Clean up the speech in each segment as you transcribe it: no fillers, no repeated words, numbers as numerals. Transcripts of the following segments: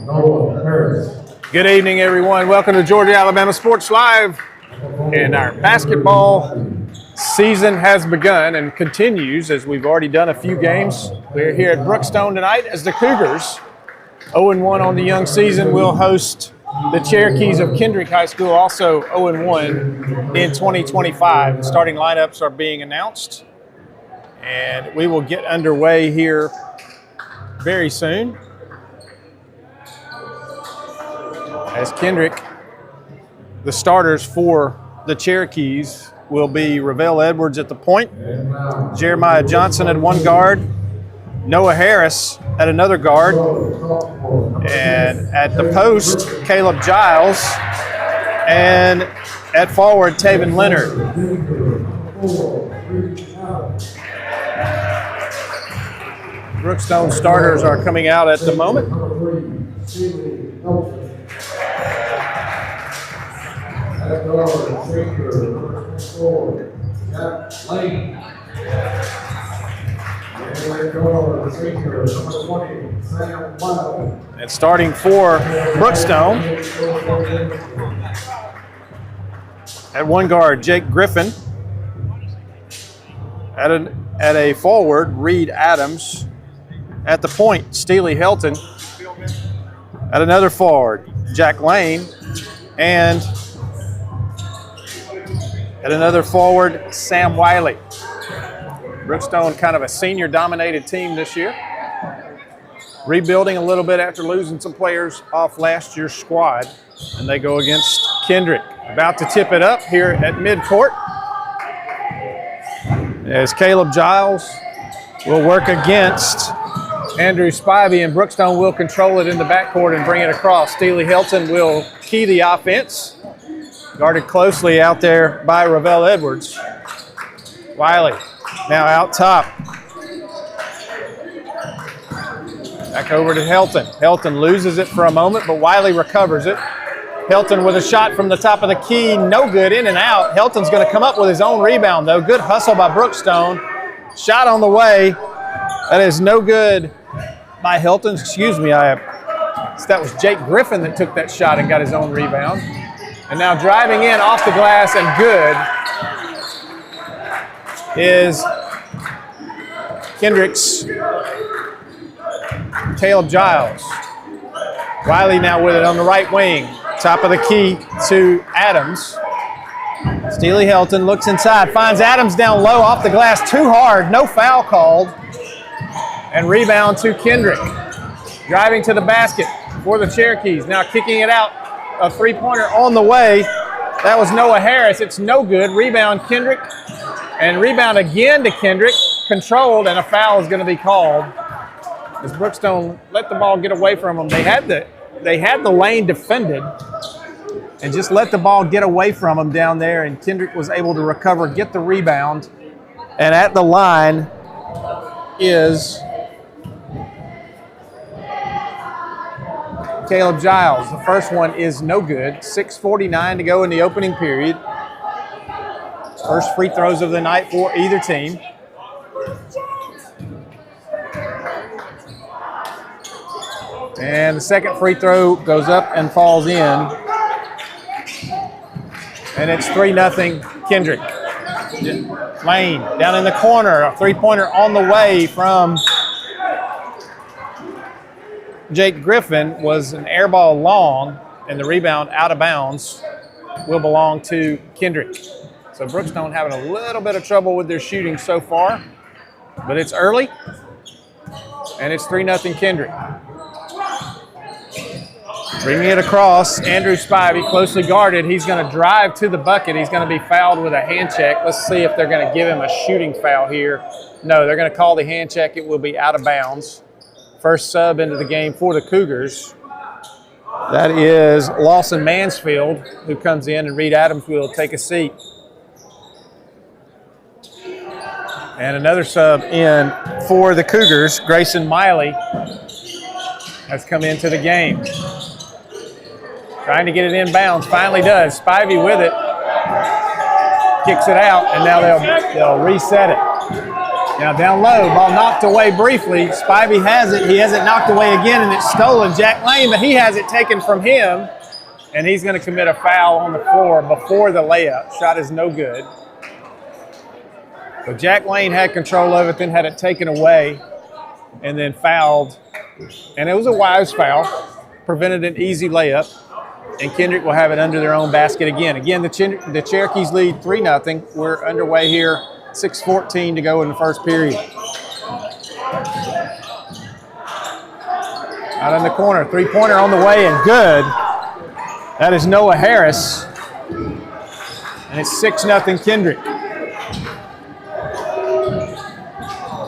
Good evening, everyone. Welcome to Georgia-Alabama Sports Live. And our basketball season has begun and continues as we've already done a few games. We're here at Brookstone tonight as the Cougars, 0-1 on the young season, will host the Cherokees of Kendrick High School, also 0-1 in 2025. The starting lineups are being announced, and we will get underway here very soon. As Kendrick, the starters for the Cherokees will be Ravel Edwards at the point, Jeremiah Johnson at one guard, Noah Harris at another guard, and at the post, Caleb Giles, and at forward, Taven Leonard. Brookstone starters are coming out at the moment. And starting for Brookstone, at one guard, Jake Griffin. At a forward, Reed Adams. At the point, Steely Helton. At another forward, Jack Lane. And at another forward, Sam Wiley. Brookstone kind of a senior-dominated team this year. Rebuilding a little bit after losing some players off last year's squad. And they go against Kendrick. About to tip it up here at midcourt. As Caleb Giles will work against Andrew Spivey, and Brookstone will control it in the backcourt and bring it across. Steely Helton will key the offense. Guarded closely out there by Ravel Edwards. Wiley now out top. Back over to Helton. Helton loses it for a moment, but Wiley recovers it. Helton with a shot from the top of the key. No good, in and out. Helton's going to come up with his own rebound, though. Good hustle by Brookstone. Shot on the way. That is no good by Helton. Excuse me, that was Jake Griffin that took that shot and got his own rebound. And now driving in off the glass and good is Kendrick's Caleb Giles. Wiley now with it on the right wing. Top of the key to Adams. Steely Helton looks inside, finds Adams down low off the glass, too hard, no foul called. And rebound to Kendrick. Driving to the basket for the Cherokees. Now kicking it out. A three-pointer on the way. That was Noah Harris. It's no good. Rebound Kendrick. And rebound again to Kendrick. Controlled, and a foul is going to be called. As Brookstone let the ball get away from them. They had the lane defended and just let the ball get away from them down there, and Kendrick was able to recover, get the rebound. And at the line is Caleb Giles. The first one is no good. 6:49 to go in the opening period. First free throws of the night for either team. And the second free throw goes up and falls in. And it's 3-0 Kendrick. Lane down in the corner. A three-pointer on the way from Jake Griffin was an air ball long, and the rebound out of bounds will belong to Kendrick. So Brookstone having a little bit of trouble with their shooting so far, but it's early, and it's 3-0 Kendrick. Bringing it across, Andrew Spivey, closely guarded. He's going to drive to the bucket. He's going to be fouled with a hand check. Let's see if they're going to give him a shooting foul here. No, they're going to call the hand check. It will be out of bounds. First sub into the game for the Cougars. That is Lawson Mansfield, who comes in, and Reed Adams will take a seat. And another sub in for the Cougars. Grayson Miley has come into the game. Trying to get it inbounds, finally does. Spivey with it. Kicks it out, and now they'll reset it. Now down low, ball knocked away briefly. Spivey has it. He has it knocked away again, and it's stolen. Jack Lane, but he has it taken from him, and he's going to commit a foul on the floor before the layup. Shot is no good. So Jack Lane had control of it, then had it taken away, and then fouled. And it was a wise foul. Prevented an easy layup. And Kendrick will have it under their own basket again. Again, the Cherokees lead 3-0. We're underway here. 6:14 to go in the first period. Out in the corner, three-pointer on the way and good. That is Noah Harris. And it's 6-0 Kendrick.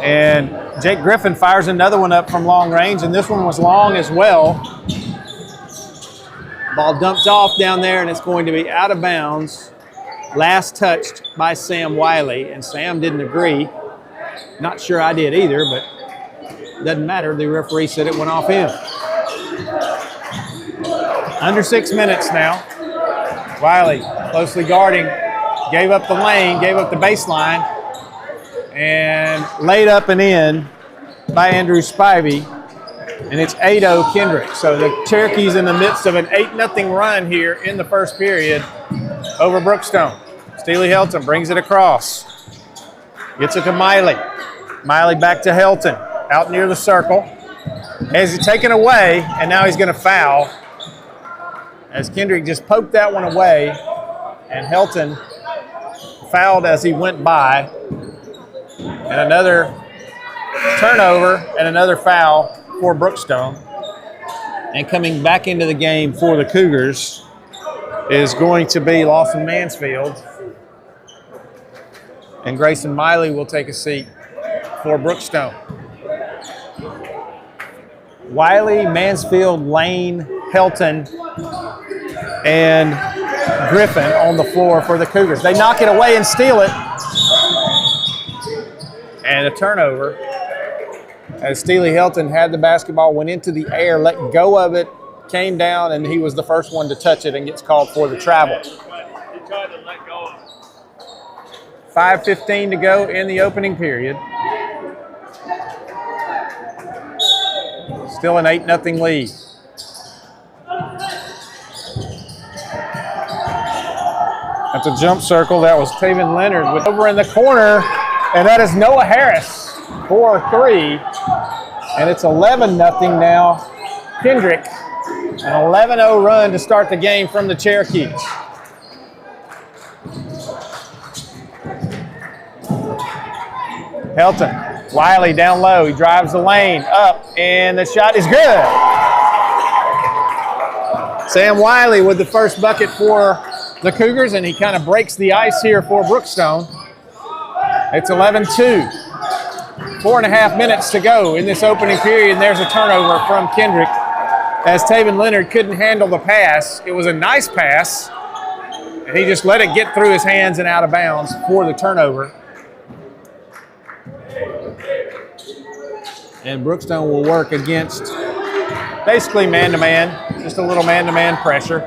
And Jake Griffin fires another one up from long range, and this one was long as well. Ball dumped off down there, and it's going to be out of bounds. Last touched by Sam Wiley, and Sam didn't agree. Not sure I did either, but doesn't matter. The referee said it went off him. Under 6 minutes now. Wiley closely guarding, gave up the lane, gave up the baseline, and laid up and in by Andrew Spivey, and it's 8-0 Kendrick. So the Cherokees in the midst of an 8-0 run here in the first period over Brookstone. Steely Helton brings it across. Gets it to Miley. Miley back to Helton. Out near the circle. Has it taken away, and now he's going to foul. As Kendrick just poked that one away, and Helton fouled as he went by. And another turnover and another foul for Brookstone. And coming back into the game for the Cougars is going to be Lawson Mansfield. And Grayson Miley will take a seat for Brookstone. Wiley, Mansfield, Lane, Helton, and Griffin on the floor for the Cougars. They knock it away and steal it. And a turnover. As Steely Helton had the basketball, went into the air, let go of it, came down, and he was the first one to touch it and gets called for the travel. 5:15 to go in the opening period. Still an 8-0 lead. At the jump circle, that was Taven Leonard with over in the corner, and that is Noah Harris for 3. And it's 11-0 now. Kendrick, an 11-0 run to start the game from the Cherokees. Helton, Wiley down low. He drives the lane up, and the shot is good. Sam Wiley with the first bucket for the Cougars, and he kind of breaks the ice here for Brookstone. It's 11-2. 4.5 minutes to go in this opening period, and there's a turnover from Kendrick as Taven Leonard couldn't handle the pass. It was a nice pass, and he just let it get through his hands and out of bounds for the turnover. And Brookstone will work against basically man-to-man, just a little man-to-man pressure.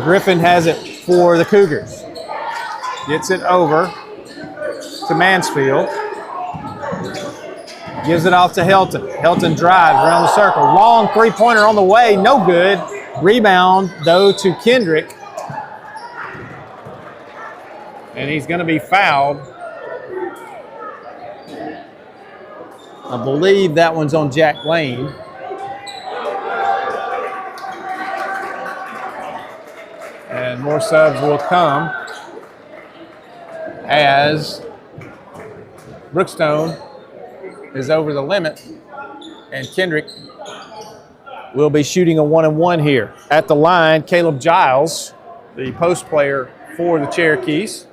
Griffin has it for the Cougars. Gets it over to Mansfield. Gives it off to Helton. Helton drives around the circle. Long three-pointer on the way, no good. Rebound, though, to Kendrick. And he's going to be fouled. I believe that one's on Jack Lane. And more subs will come as Brookstone is over the limit, and Kendrick will be shooting a 1-and-1 here. At the line, Caleb Giles, the post player for the Cherokees.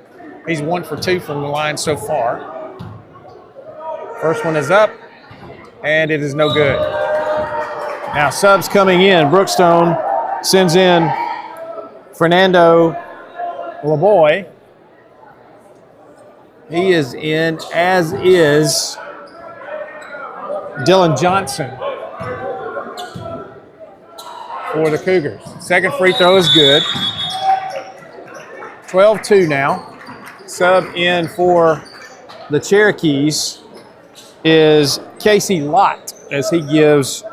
He's 1 for 2 from the line so far. First one is up, and it is no good. Now subs coming in. Brookstone sends in Fernando LeBoy. He is in, as is Dylan Johnson for the Cougars. Second free throw is good. 12-2 now. Sub in for the Cherokees is Casey Lott, as he gives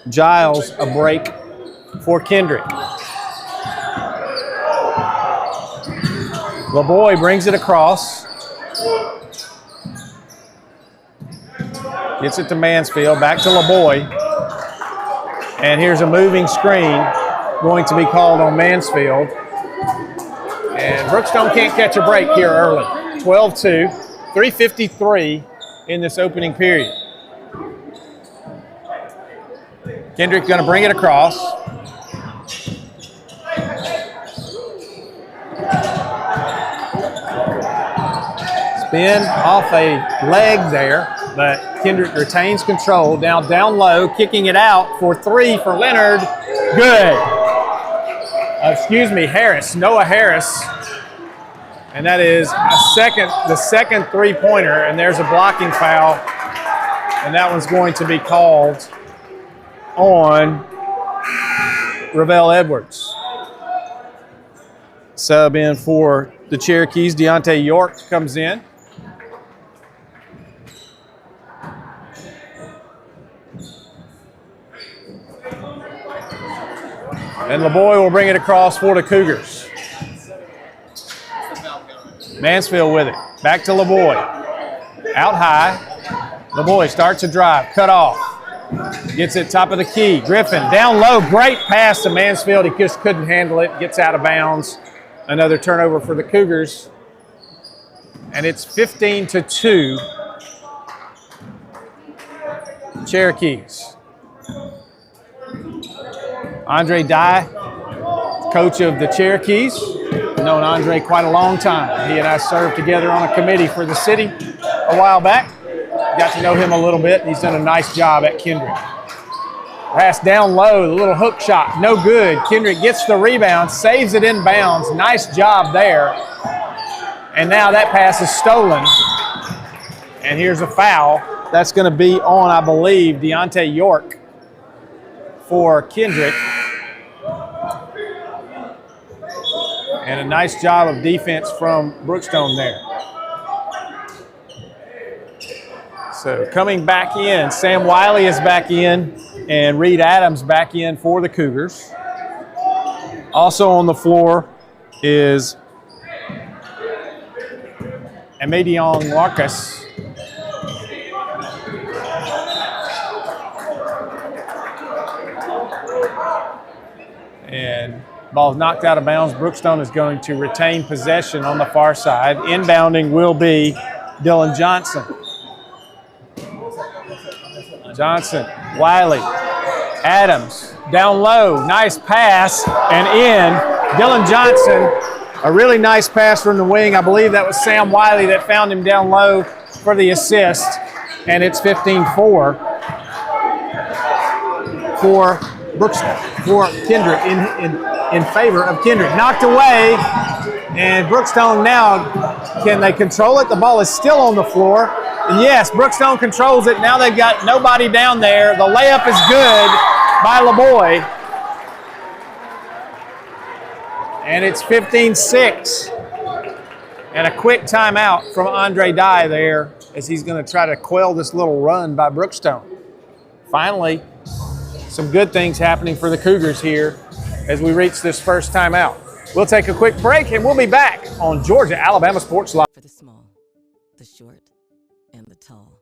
Giles a break for Kendrick. LeBoy brings it across. Gets it to Mansfield, back to LeBoy. And here's a moving screen going to be called on Mansfield. And Brookstone can't catch a break here early. 12-2, 3:53 in this opening period. Kendrick going to bring it across. Spin off a leg there, but Kendrick retains control. Now down low, kicking it out for three for Leonard. Good. Harris, Noah Harris. And that is the second three-pointer, and there's a blocking foul. And that one's going to be called on Ravel Edwards. Sub in for the Cherokees, Deontay York comes in. And LeBoy will bring it across for the Cougars. Mansfield with it. Back to LeBoy. Out high. LeBoy starts a drive. Cut off. Gets it top of the key. Griffin down low. Great pass to Mansfield. He just couldn't handle it. Gets out of bounds. Another turnover for the Cougars. And it's 15-2. Cherokees. Andre Dye, coach of the Cherokees. I've known Andre quite a long time. He and I served together on a committee for the city a while back. Got to know him a little bit, and he's done a nice job at Kendrick. Pass down low, the little hook shot, no good. Kendrick gets the rebound, saves it in bounds. Nice job there. And now that pass is stolen. And here's a foul. That's going to be on, I believe, Deontay York for Kendrick. And a nice job of defense from Brookstone there. So coming back in, Sam Wiley is back in, and Reed Adams back in for the Cougars. Also on the floor is Amadion Marcus. And ball's knocked out of bounds. Brookstone is going to retain possession on the far side. Inbounding will be Dylan Johnson. Johnson, Wiley, Adams, down low, nice pass, and in. Dylan Johnson, a really nice pass from the wing. I believe that was Sam Wiley that found him down low for the assist, and it's 15-4 for Brookstone, for Kendrick, in favor of Kendrick. Knocked away, and Brookstone now, can they control it? The ball is still on the floor. And yes, Brookstone controls it. Now they've got nobody down there. The layup is good by LeBoy. And it's 15-6. And a quick timeout from Andre Dye there as he's going to try to quell this little run by Brookstone. Finally, some good things happening for the Cougars here as we reach this first timeout. We'll take a quick break and we'll be back on Georgia-Alabama Sports Live. For the small, the short, and the tall,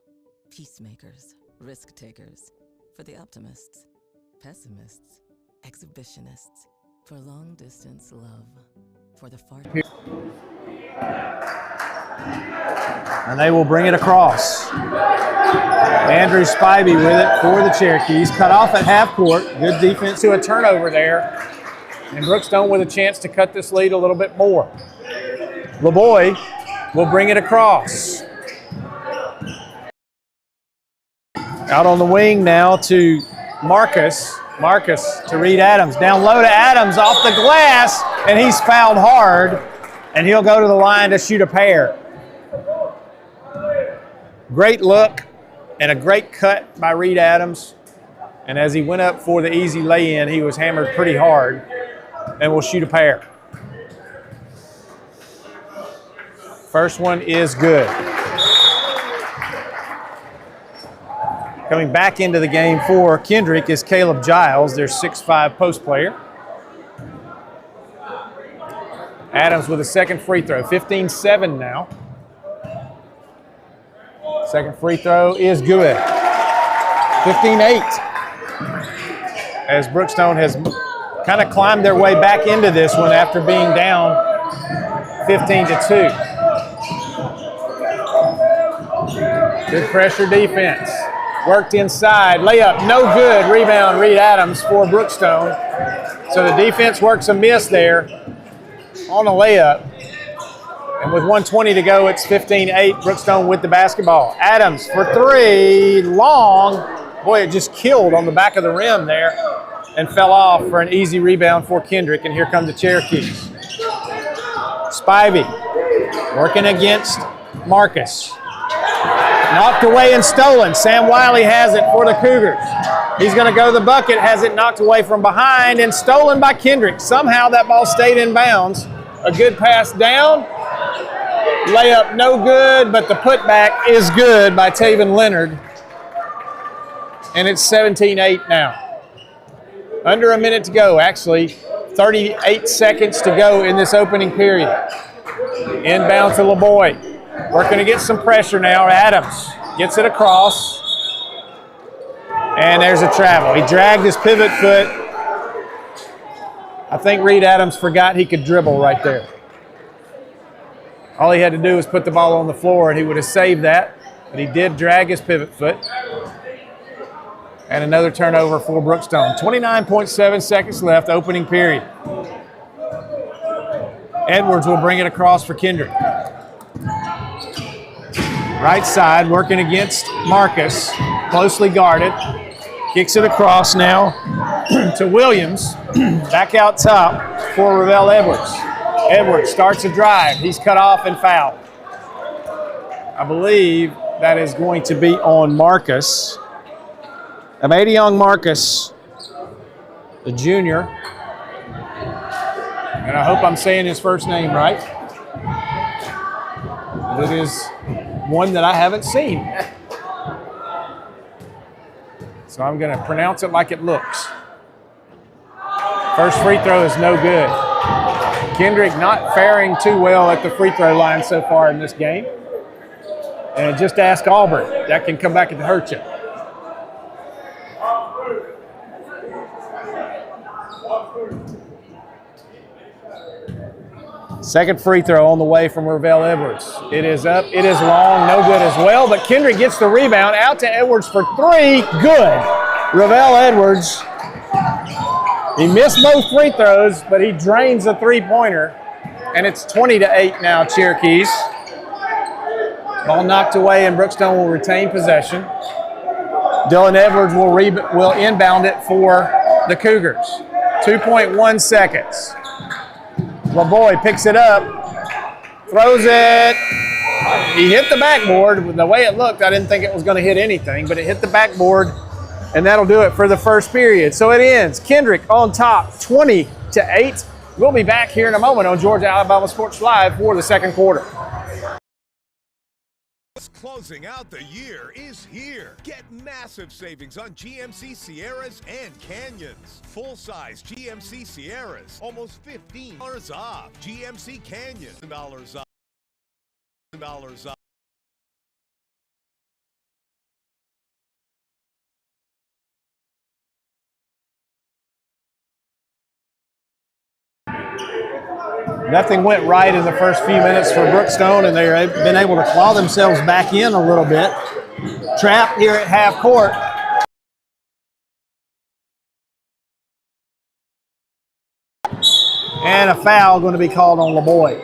peacemakers, risk takers, for the optimists, pessimists, exhibitionists, for long distance love, for the far. And they will bring it across. Andrew Spivey with it for the Cherokees. Cut off at half court. Good defense to a turnover there. And Brookstone with a chance to cut this lead a little bit more. LeBoy will bring it across. Out on the wing now to Marcus. Marcus to Reed Adams. Down low to Adams off the glass, and he's fouled hard, and he'll go to the line to shoot a pair. Great look and a great cut by Reed Adams. And as he went up for the easy lay-in, he was hammered pretty hard, and will shoot a pair. First one is good. Coming back into the game for Kendrick is Caleb Giles, their 6'5" post player. Adams with a second free throw, 15-7 now. Second free throw is good. 15-8. As Brookstone has kind of climbed their way back into this one after being down 15-2. Good pressure defense. Worked inside. Layup, no good. Rebound, Reed Adams for Brookstone. So the defense works a miss there on a layup. And with 1:20 to go, it's 15-8. Brookstone with the basketball. Adams for three. Long. Boy, it just killed on the back of the rim there and fell off for an easy rebound for Kendrick. And here come the Cherokees. Spivey working against Marcus. Knocked away and stolen. Sam Wiley has it for the Cougars. He's going to go to the bucket, has it knocked away from behind and stolen by Kendrick. Somehow that ball stayed in bounds. A good pass down. Layup no good, but the putback is good by Taven Leonard. And it's 17-8 now. Under a minute to go, actually. 38 seconds to go in this opening period. Inbound to LeBoy. Working to get some pressure now. Adams gets it across. And there's a travel. He dragged his pivot foot. I think Reed Adams forgot he could dribble right there. All he had to do was put the ball on the floor and he would have saved that. But he did drag his pivot foot. And another turnover for Brookstone. 29.7 seconds left, opening period. Edwards will bring it across for Kendrick. Right side, working against Marcus. Closely guarded. Kicks it across now to Williams. Back out top for Ravel Edwards. Edwards starts a drive. He's cut off and fouled. I believe that is going to be on Marcus. Amadion Marcus, the junior. And I hope I'm saying his first name right. It is one that I haven't seen. So I'm going to pronounce it like it looks. First free throw is no good. Kendrick not faring too well at the free throw line so far in this game. And just ask Auburn. That can come back to hurt you. Second free throw on the way from Ravel Edwards. It is up, it is long, no good as well, but Kendrick gets the rebound, out to Edwards for three, good. Ravel Edwards, he missed both free throws, but he drains a three-pointer, and it's 20-8 now, Cherokees. Ball knocked away, and Brookstone will retain possession. Dylan Edwards will inbound it for the Cougars. 2.1 seconds. LeBoy picks it up, throws it. He hit the backboard. The way it looked, I didn't think it was going to hit anything, but it hit the backboard, and that'll do it for the first period. So it ends. Kendrick on top, 20-8. We'll be back here in a moment on Georgia Alabama Sports Live for the second quarter. Closing out the year is here. Get massive savings on GMC Sierras and Canyons. Full-size GMC Sierras, almost $15 off. GMC Canyon, $10 off. $10 off. Nothing went right in the first few minutes for Brookstone, and they've been able to claw themselves back in a little bit. Trap here at half court. And a foul going to be called on LeBoy.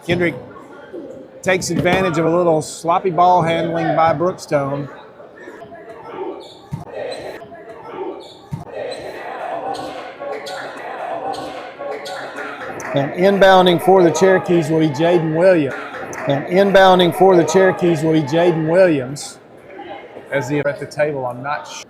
Kendrick takes advantage of a little sloppy ball handling by Brookstone. And inbounding for the Cherokees will be Jaden Williams. As the at the table, I'm not sure.